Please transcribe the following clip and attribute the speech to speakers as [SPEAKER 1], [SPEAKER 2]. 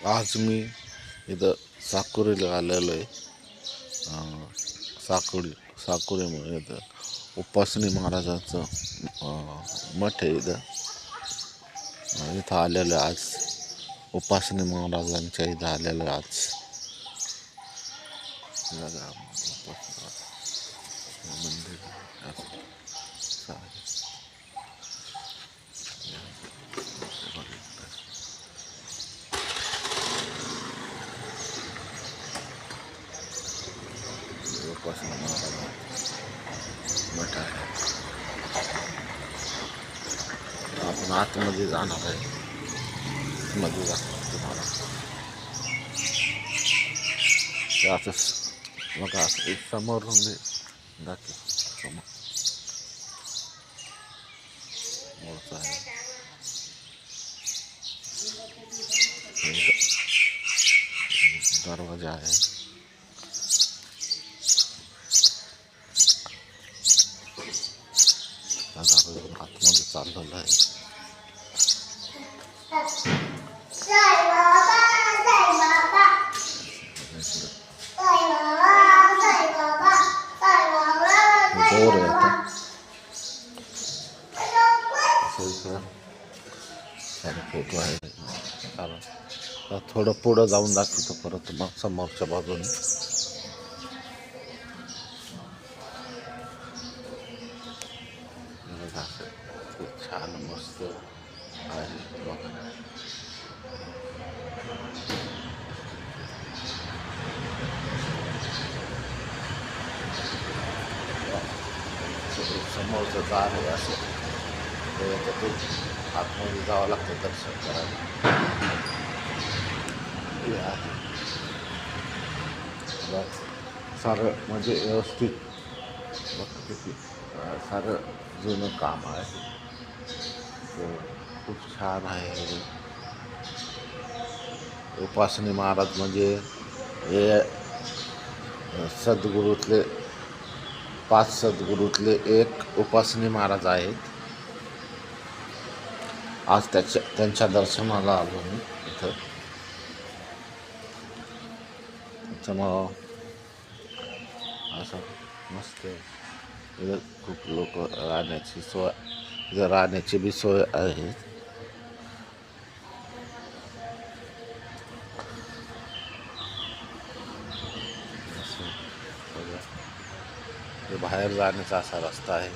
[SPEAKER 1] आज मी इथं साकुरीला आलेलो आहे. साकुरीमुळे इथं उपासनी महाराजांचं मठ आहे. इथं आलेलं आज उपासनी महाराजांच्या इथं आलेलं आज मंदिर उपासनी महाराजांचं मठ आहे. आपण आतमध्ये जाणार आहे. मध्ये जाणार तुम्हाला असं बघा, असं एक समोरून दाखव. समोर मोठं आहे. दरवाजा आहे. आतमध्ये चाललेलं आहे. दोर आहे आता. फोटो आहे. थोडं पुढं जाऊन दाखवतो परत मग समोरच्या बाजूने. खूप छान मस्त आहे बघा. समोरचं दार आहे असं. आतमध्ये जावं लागतं दर्शन करायला. सारं म्हणजे व्यवस्थित किती सारं जुनं काम आहे. खूप छान आहे. उपासनी महाराज म्हणजे हे सद्गुरूतले 5 सद्गुरूतले एक उपासनी महाराज आहेत. आज त्यांच्या दर्शनाला आलो मी इथं. त्याच्यामुळं असं मस्त इथं खूप लोक राहण्याची सोय, इथं राहण्याची बी सोय आहे. बाहेर जाण्याचा असा रस्ता आहे.